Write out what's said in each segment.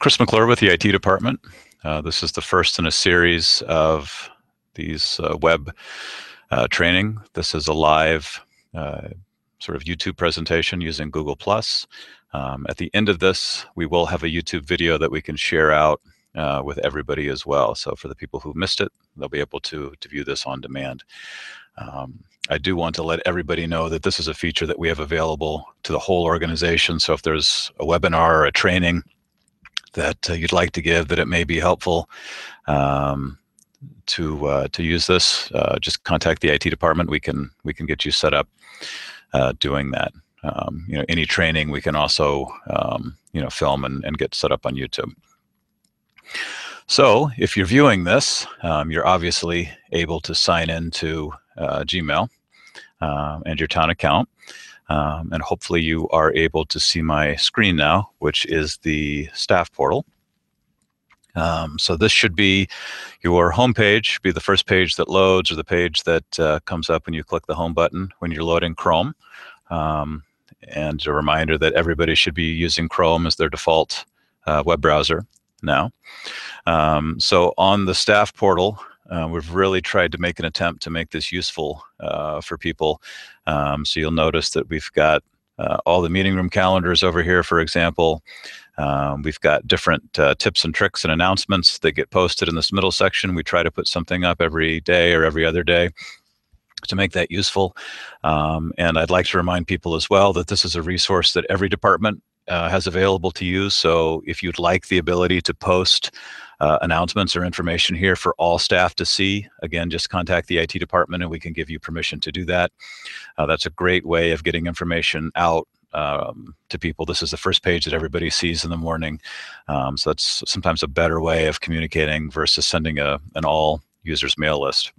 Chris McClure with the IT department. This is the first in a series of these web training. This is a live sort of YouTube presentation using Google+. At the end of this, we will have a YouTube video that we can share out with everybody as well. So for the people who missed it, they'll be able to view this on demand. I do want to let everybody know that this is a feature that we have available to the whole organization. So if there's a webinar or a training that you'd like to give, that it may be helpful to use this, just contact the IT department. We can get you set up doing that. Any training we can also film and get set up on YouTube. So if you're viewing this, you're obviously able to sign into Gmail and your town account. And hopefully you are able to see my screen now, which is the staff portal. So this should be your home page, be the first page that loads or the page that comes up when you click the home button when you're loading Chrome. And a reminder that everybody should be using Chrome as their default web browser now. So on the staff portal, we've really tried to make an attempt to make this useful for people. So you'll notice that we've got all the meeting room calendars over here, for example. We've got different tips and tricks and announcements that get posted in this middle section. We try to put something up every day or every other day to make that useful. And I'd like to remind people as well that this is a resource that every department has available to use. So if you'd like the ability to post announcements or information here for all staff to see, again, just contact the IT department and we can give you permission to do that. That's a great way of getting information out to people. This is the first page that everybody sees in the morning. So that's sometimes a better way of communicating versus sending an all users mail list.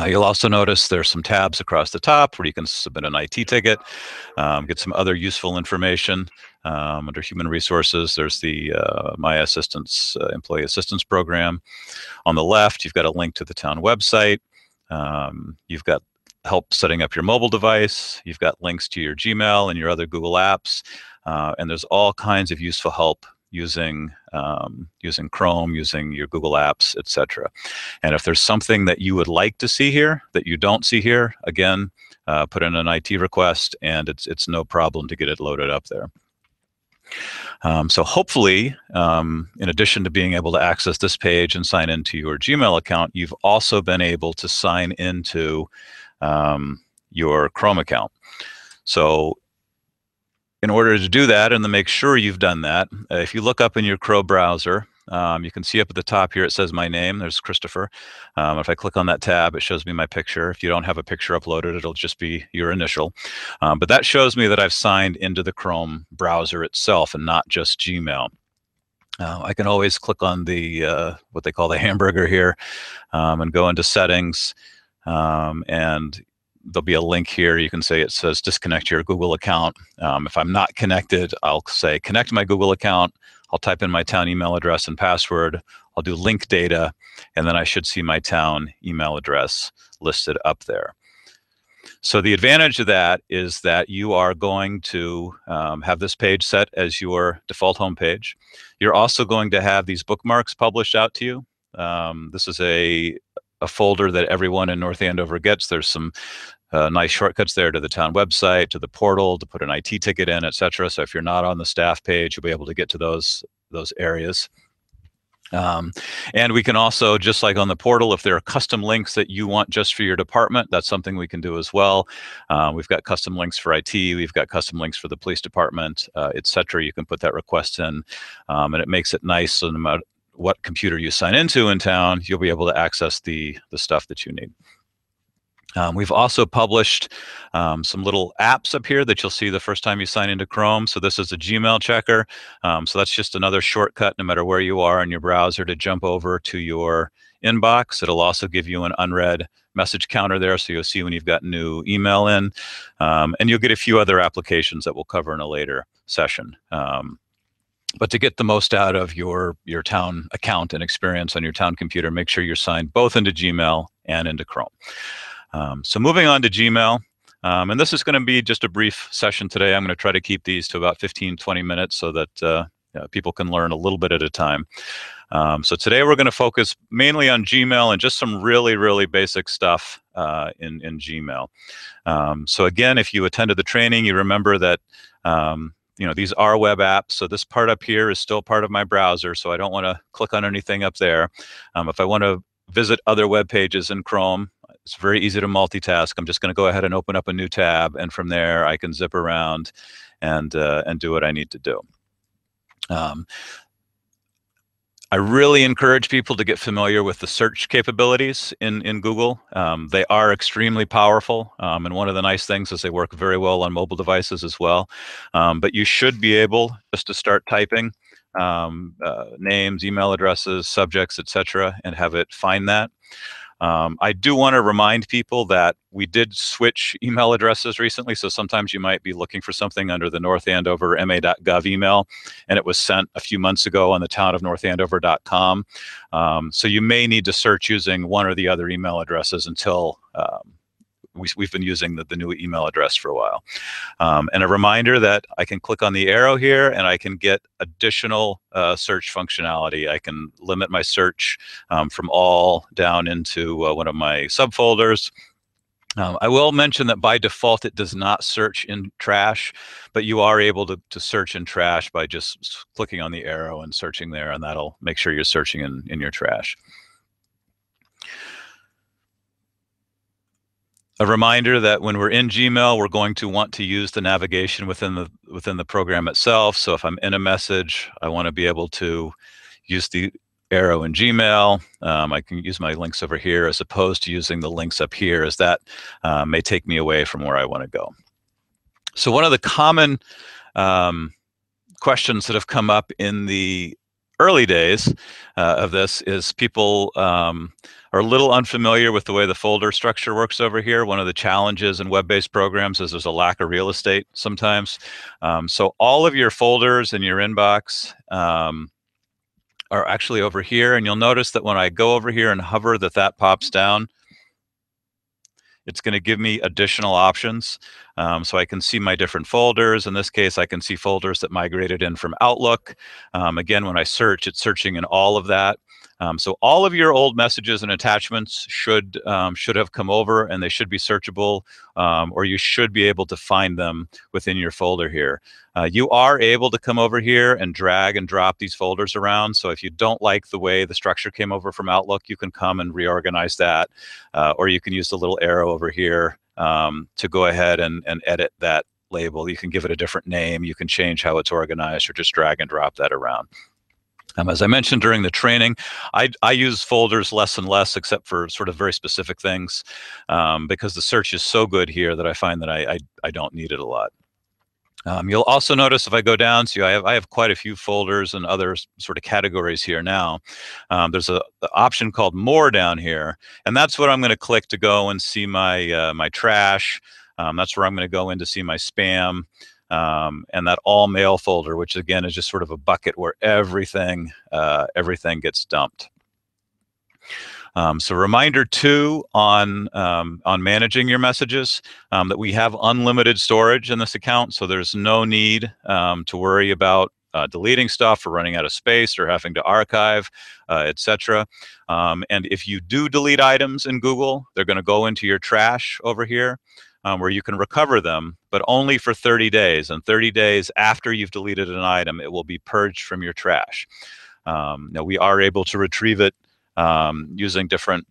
You'll also notice there's some tabs across the top where you can submit an IT ticket, get some other useful information. Under Human Resources, there's the My Assistance Employee Assistance Program. On the left, you've got a link to the town website. You've got help setting up your mobile device. You've got links to your Gmail and your other Google apps. And there's all kinds of useful help using Chrome, using your Google apps, etc. And if there's something that you would like to see here that you don't see here, again, put in an IT request and it's no problem to get it loaded up there. So hopefully, in addition to being able to access this page and sign into your Gmail account, you've also been able to sign into your Chrome account. So in order to do that and to make sure you've done that, if you look up in your Chrome browser, you can see up at the top here, it says my name, there's Christopher. If I click on that tab, it shows me my picture. If you don't have a picture uploaded, it'll just be your initial. But that shows me that I've signed into the Chrome browser itself and not just Gmail. I can always click on the what they call the hamburger here and go into settings, and there'll be a link here. You can say it says disconnect your Google account. If I'm not connected, I'll say connect my Google account. I'll type in my town email address and password. I'll do link data, and then I should see my town email address listed up there. So the advantage of that is that you are going to have this page set as your default home page. You're also going to have these bookmarks published out to you. This is a folder that everyone in North Andover gets. There's some nice shortcuts there to the town website, to the portal, to put an IT ticket in, etc. So if you're not on the staff page, you'll be able to get to those areas. And we can also, just like on the portal, if there are custom links that you want just for your department, that's something we can do as well. We've got custom links for IT, we've got custom links for the police department, etc. You can put that request in, and it makes it nice. So no matter what computer you sign into in town, you'll be able to access the stuff that you need. We've also published some little apps up here that you'll see the first time you sign into Chrome. So this is a Gmail checker. So that's just another shortcut, no matter where you are in your browser, to jump over to your inbox. It'll also give you an unread message counter there, so you'll see when you've got new email in. And you'll get a few other applications that we'll cover in a later session. But to get the most out of your town account and experience on your town computer, make sure you're signed both into Gmail and into Chrome. So moving on to Gmail, and this is going to be just a brief session today. I'm going to try to keep these to about 15-20 minutes so that people can learn a little bit at a time. So today we're going to focus mainly on Gmail and just some really, really basic stuff in Gmail. So again, if you attended the training, you remember that these are web apps. So this part up here is still part of my browser, so I don't want to click on anything up there. If I want to visit other web pages in Chrome, it's very easy to multitask. I'm just going to go ahead and open up a new tab, and from there I can zip around and do what I need to do. I really encourage people to get familiar with the search capabilities in Google. They are extremely powerful, and one of the nice things is they work very well on mobile devices as well. But you should be able just to start typing names, email addresses, subjects, etc., and have it find that. I do want to remind people that we did switch email addresses recently, so sometimes you might be looking for something under the North Andover ma.gov email, and it was sent a few months ago on the townofnorthandover.com. So you may need to search using one or the other email addresses until we've been using the new email address for a while. And a reminder that I can click on the arrow here and I can get additional search functionality. I can limit my search from all down into one of my subfolders. I will mention that by default it does not search in trash, but you are able to search in trash by just clicking on the arrow and searching there, and that'll make sure you're searching in your trash. A reminder that when we're in Gmail, we're going to want to use the navigation within the program itself. So if I'm in a message, I want to be able to use the arrow in Gmail. I can use my links over here as opposed to using the links up here, as that may take me away from where I want to go. So one of the common questions that have come up in the early days of this is people are a little unfamiliar with the way the folder structure works over here. One of the challenges in web-based programs is there's a lack of real estate sometimes. So all of your folders in your inbox are actually over here, and you'll notice that when I go over here and hover, that pops down. It's going to give me additional options. So I can see my different folders. In this case, I can see folders that migrated in from Outlook. Again, when I search, it's searching in all of that. So all of your old messages and attachments should have come over, and they should be searchable, or you should be able to find them within your folder here. You are able to come over here and drag and drop these folders around. So if you don't like the way the structure came over from Outlook, you can come and reorganize that, or you can use the little arrow over here to go ahead and edit that label. You can give it a different name. You can change how it's organized, or just drag and drop that around. As I mentioned during the training, I use folders less and less, except for sort of very specific things, because the search is so good here that I find that I don't need it a lot. You'll also notice if I go down to, I have quite a few folders and other sort of categories here now. There's an option called More down here, and that's what I'm going to click to go and see my my trash. That's where I'm going to go in to see my spam. And that all mail folder, which again is just sort of a bucket where everything gets dumped. So reminder too on managing your messages, that we have unlimited storage in this account, so there's no need to worry about deleting stuff or running out of space or having to archive, etc. And if you do delete items in Google, they're going to go into your trash over here. Where you can recover them, but only for 30 days. And 30 days after you've deleted an item, it will be purged from your trash. Now, we are able to retrieve it using different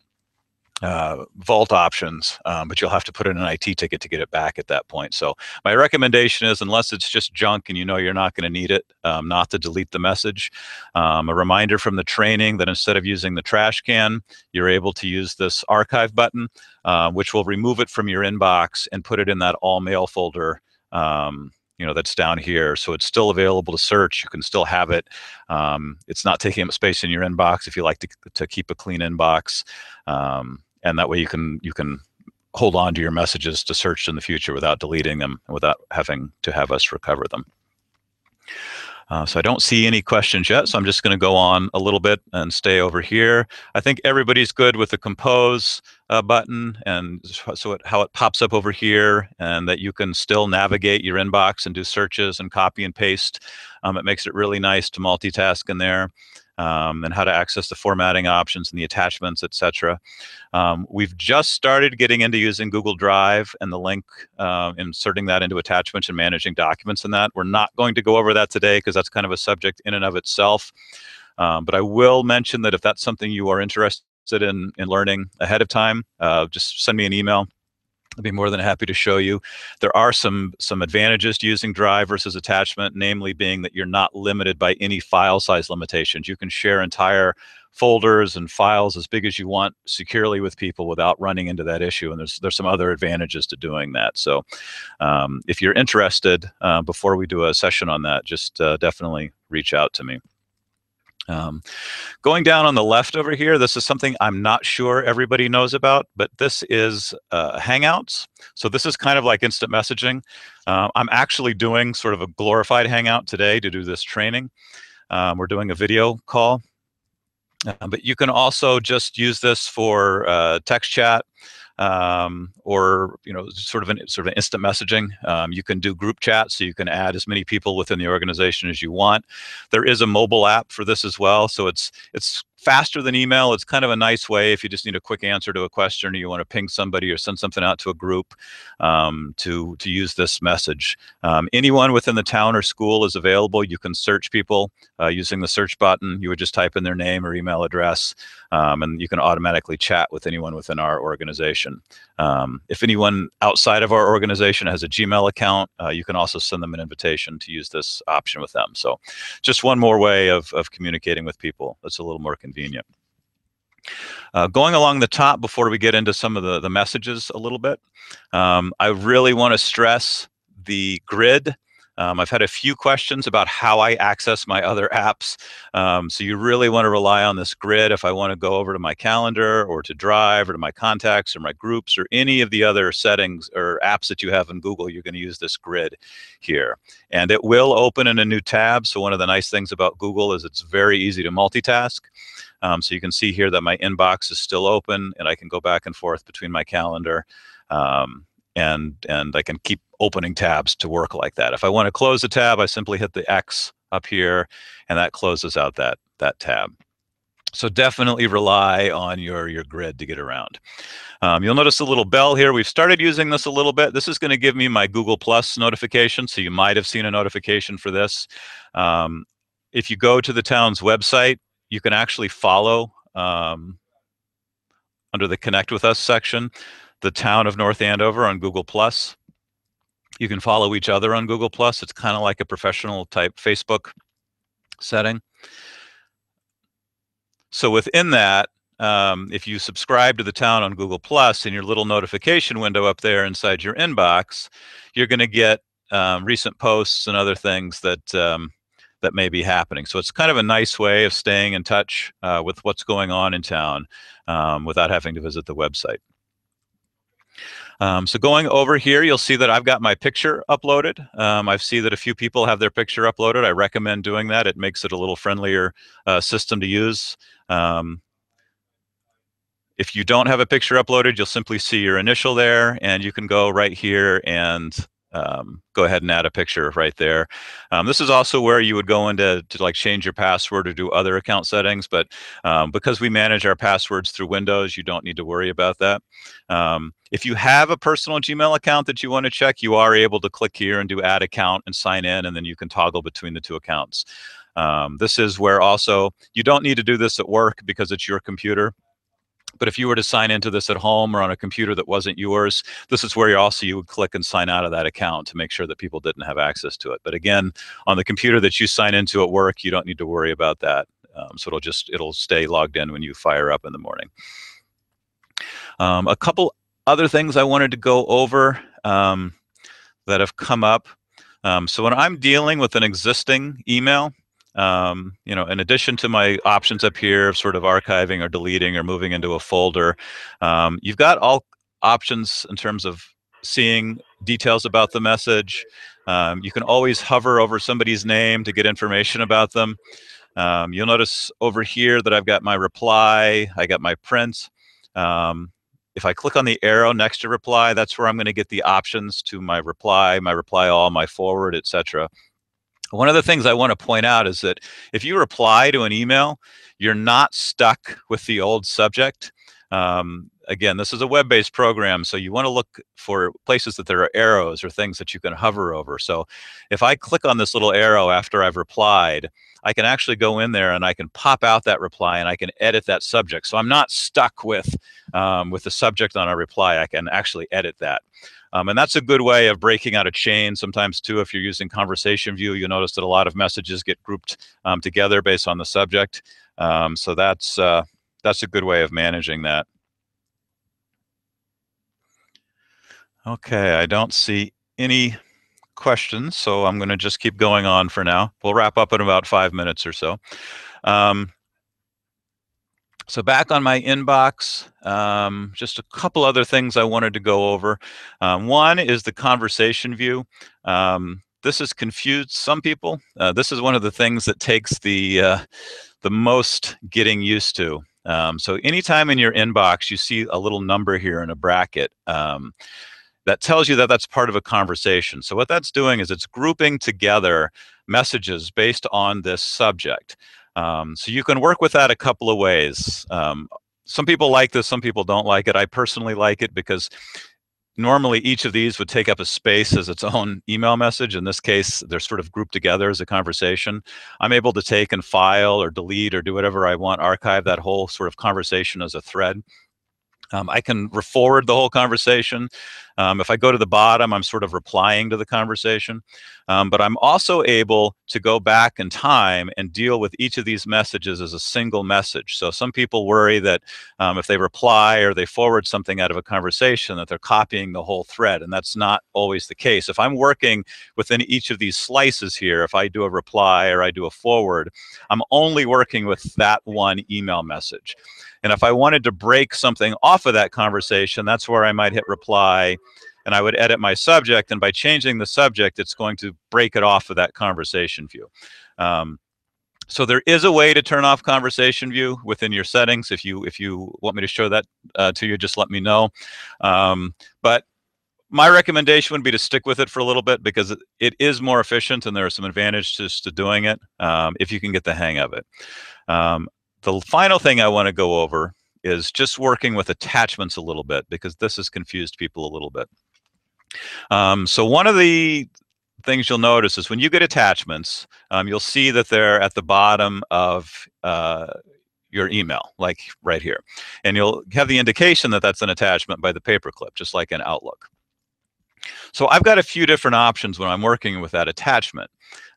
vault options, but you'll have to put in an IT ticket to get it back at that point. So my recommendation is, unless it's just junk and you know you're not going to need it, not to delete the message. A reminder from the training that instead of using the trash can, you're able to use this archive button, which will remove it from your inbox and put it in that all mail folder that's down here. So it's still available to search. You can still have it. It's not taking up space in your inbox if you like to keep a clean inbox. And that way you can hold on to your messages to search in the future without deleting them, without having to have us recover them. So I don't see any questions yet, so I'm just going to go on a little bit and stay over here. I think everybody's good with the compose. button, and so how it pops up over here, and that you can still navigate your inbox and do searches and copy and paste. It makes it really nice to multitask in there, and how to access the formatting options and the attachments, etc. We've just started getting into using Google Drive and the link, inserting that into attachments and managing documents in that. We're not going to go over that today because that's kind of a subject in and of itself. But I will mention that if that's something you are interested in learning ahead of time, just send me an email. I'd be more than happy to show you. There are some advantages to using Drive versus attachment, namely being that you're not limited by any file size limitations. You can share entire folders and files as big as you want securely with people without running into that issue. And there's some other advantages to doing that. So if you're interested, before we do a session on that, just definitely reach out to me. Going down on the left over here, this is something I'm not sure everybody knows about, but this is Hangouts. So this is kind of like instant messaging. I'm actually doing sort of a glorified Hangout today to do this training. We're doing a video call. But you can also just use this for text chat, or sort of an instant messaging. You can do group chat, so you can add as many people within the organization as you want. There is a mobile app for this as well, so it's faster than email. It's kind of a nice way if you just need a quick answer to a question, or you want to ping somebody or send something out to a group, to use this message. Anyone within the town or school is available. You can search people using the search button. You would just type in their name or email address, and you can automatically chat with anyone within our organization. If anyone outside of our organization has a Gmail account, you can also send them an invitation to use this option with them. So just one more way of communicating with people that's a little more convenient. Going along the top before we get into some of the messages a little bit, I really want to stress the grid. I've had a few questions about how I access my other apps. So you really want to rely on this grid if I want to go over to my calendar or to Drive or to my contacts or my groups or any of the other settings or apps that you have in Google. You're going to use this grid here. And it will open in a new tab. So one of the nice things about Google is it's very easy to multitask. So you can see here that my inbox is still open, and I can go back and forth between my calendar. And I can keep opening tabs to work like that. If I want to close a tab, I simply hit the X up here, and that closes out that tab. So definitely rely on your grid to get around. You'll notice a little bell here. We've started using this a little bit. This is going to give me my Google Plus notification, so you might have seen a notification for this. If you go to the town's website, you can actually follow, under the Connect with Us section, the town of North Andover on Google Plus. You can follow each other on Google Plus. It's kind of like a professional type Facebook setting. So within that, if you subscribe to the town on Google Plus, in your little notification window up there inside your inbox, you're going to get recent posts and other things that that may be happening. So it's kind of a nice way of staying in touch with what's going on in town without having to visit the website. So going over here, you'll see that I've got my picture uploaded. I see that a few people have their picture uploaded. I recommend doing that. It makes it a little friendlier system to use. If you don't have a picture uploaded, you'll simply see your initial there, and you can go right here and go ahead and add a picture right there. This is also where you would go into like change your password or do other account settings, but because we manage our passwords through Windows, you don't need to worry about that. If you have a personal Gmail account that you want to check, you are able to click here and do add account and sign in, and then you can toggle between the two accounts. This is where also you don't need to do this at work because it's your computer. But if you were to sign into this at home or on a computer that wasn't yours, this is where you would click and sign out of that account to make sure that people didn't have access to it. But again, on the computer that you sign into at work, you don't need to worry about that. So it'll stay logged in when you fire up in the morning. A couple other things I wanted to go over that have come up. So when I'm dealing with an existing email, in addition to my options up here of sort of archiving or deleting or moving into a folder, you've got all options in terms of seeing details about the message. You can always hover over somebody's name to get information about them. You'll notice over here that I've got my reply, I got my print. if I click on the arrow next to reply, that's where I'm going to get the options to my reply all, my forward, etc. One of the things I want to point out is that if you reply to an email, you're not stuck with the old subject. Again, this is a web-based program, so you want to look for places that there are arrows or things that you can hover over. So if I click on this little arrow after I've replied, I can actually go in there and I can pop out that reply and I can edit that subject. So I'm not stuck with the subject on a reply. I can actually edit that. And that's a good way of breaking out a chain. Sometimes, too, if you're using Conversation View, you'll notice that a lot of messages get grouped together based on the subject. So that's a good way of managing that. Okay, I don't see any questions, so I'm going to just keep going on for now. We'll wrap up in about 5 minutes or so. So back on my inbox, just a couple other things I wanted to go over. One is the conversation view. This has confused some people. This is one of the things that takes the most getting used to. So anytime in your inbox you see a little number here in a bracket, that tells you that that's part of a conversation. So what that's doing is it's grouping together messages based on this subject. So you can work with that a couple of ways. Some people like this, some people don't like it. I personally like it because normally each of these would take up a space as its own email message. In this case, they're sort of grouped together as a conversation. I'm able to take and file or delete or do whatever I want, archive that whole sort of conversation as a thread. I can forward the whole conversation. If I go to the bottom, I'm sort of replying to the conversation. But I'm also able to go back in time and deal with each of these messages as a single message. So some people worry that if they reply or they forward something out of a conversation, that they're copying the whole thread. And that's not always the case. If I'm working within each of these slices here, if I do a reply or I do a forward, I'm only working with that one email message. And if I wanted to break something off of that conversation, that's where I might hit reply and I would edit my subject. And by changing the subject, it's going to break it off of that conversation view. So there is a way to turn off conversation view within your settings. If you want me to show that to you, just let me know. But my recommendation would be to stick with it for a little bit because it is more efficient and there are some advantages to doing it if you can get the hang of it. The final thing I want to go over is just working with attachments a little bit because this has confused people a little bit. So one of the things you'll notice is when you get attachments, you'll see that they're at the bottom of your email, like right here. And you'll have the indication that that's an attachment by the paperclip, just like in Outlook. So I've got a few different options when I'm working with that attachment.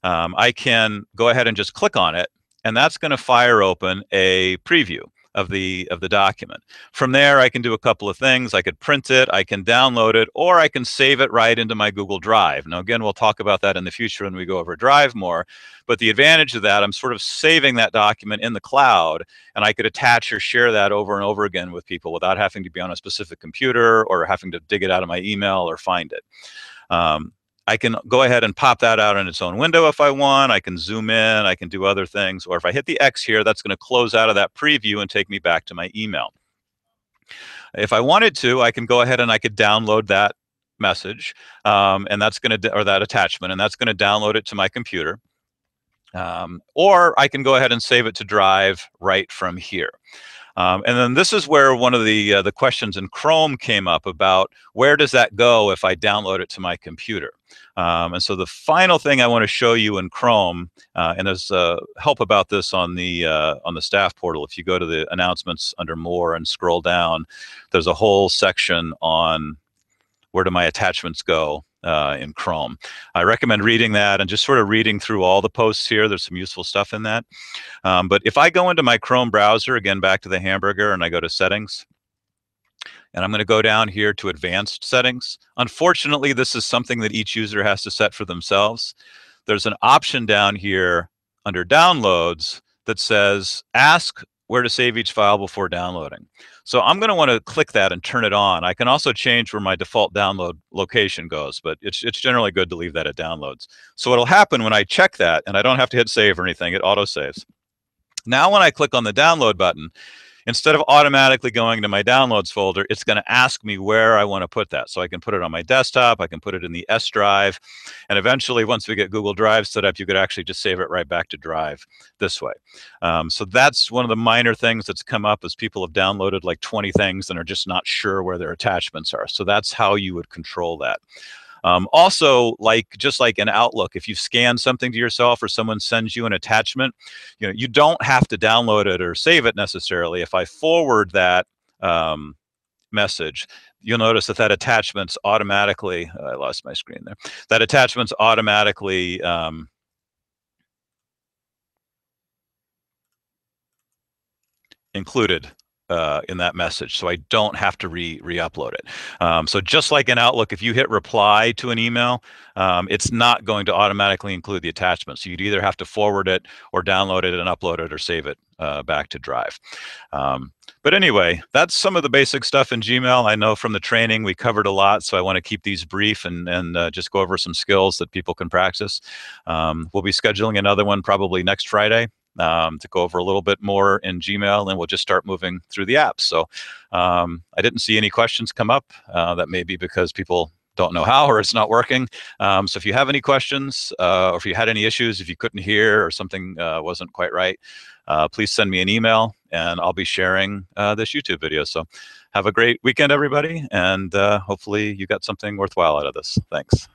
I can go ahead and just click on it, and that's going to fire open a preview of the document. From there, I can do a couple of things. I could print it, I can download it, or I can save it right into my Google Drive. Now, again, we'll talk about that in the future when we go over Drive more. But the advantage of that, I'm sort of saving that document in the cloud, and I could attach or share that over and over again with people without having to be on a specific computer or having to dig it out of my email or find it. I can go ahead and pop that out in its own window if I want. I can zoom in, I can do other things. Or if I hit the X here, that's going to close out of that preview and take me back to my email. If I wanted to, I can go ahead and I could download that message, and that's going to, or that attachment, and that's going to download it to my computer. Or I can go ahead and save it to Drive right from here. And then this is where one of the questions in Chrome came up about where does that go if I download it to my computer. And so the final thing I want to show you in Chrome, and there's help about this on the staff portal. If you go to the announcements under More and scroll down, there's a whole section on where do my attachments go in Chrome. I recommend reading that and just sort of reading through all the posts here. There's some useful stuff in that. But if I go into my Chrome browser, again, back to the hamburger, and I go to Settings, and I'm going to go down here to Advanced Settings. Unfortunately, this is something that each user has to set for themselves. There's an option down here under Downloads that says, ask where to save each file before downloading. So I'm going to want to click that and turn it on. I can also change where my default download location goes, but it's generally good to leave that at downloads. So what'll happen when I check that, and I don't have to hit save or anything, it auto saves. Now when I click on the download button, instead of automatically going to my downloads folder, it's going to ask me where I want to put that. So I can put it on my desktop, I can put it in the S drive, and eventually once we get Google Drive set up, you could actually just save it right back to Drive this way. So that's one of the minor things that's come up as people have downloaded like 20 things and are just not sure where their attachments are. So that's how you would control that. Also, just like in Outlook, if you scan something to yourself or someone sends you an attachment, you don't have to download it or save it necessarily. If I forward that message, you'll notice that attachment's automatically, I lost my screen there, that attachment's automatically included in that message, so I don't have to re-upload it. So just like in Outlook, if you hit reply to an email, it's not going to automatically include the attachment. So you'd either have to forward it or download it and upload it or save it back to Drive. But anyway, that's some of the basic stuff in Gmail. I know from the training we covered a lot, so I want to keep these brief and just go over some skills that people can practice. We'll be scheduling another one probably next Friday to go over a little bit more in Gmail, and we'll just start moving through the apps. So I didn't see any questions come up. That may be because people don't know how or it's not working. So if you have any questions or if you had any issues, if you couldn't hear or something wasn't quite right, please send me an email and I'll be sharing this YouTube video. So have a great weekend, everybody, and hopefully you got something worthwhile out of this. Thanks.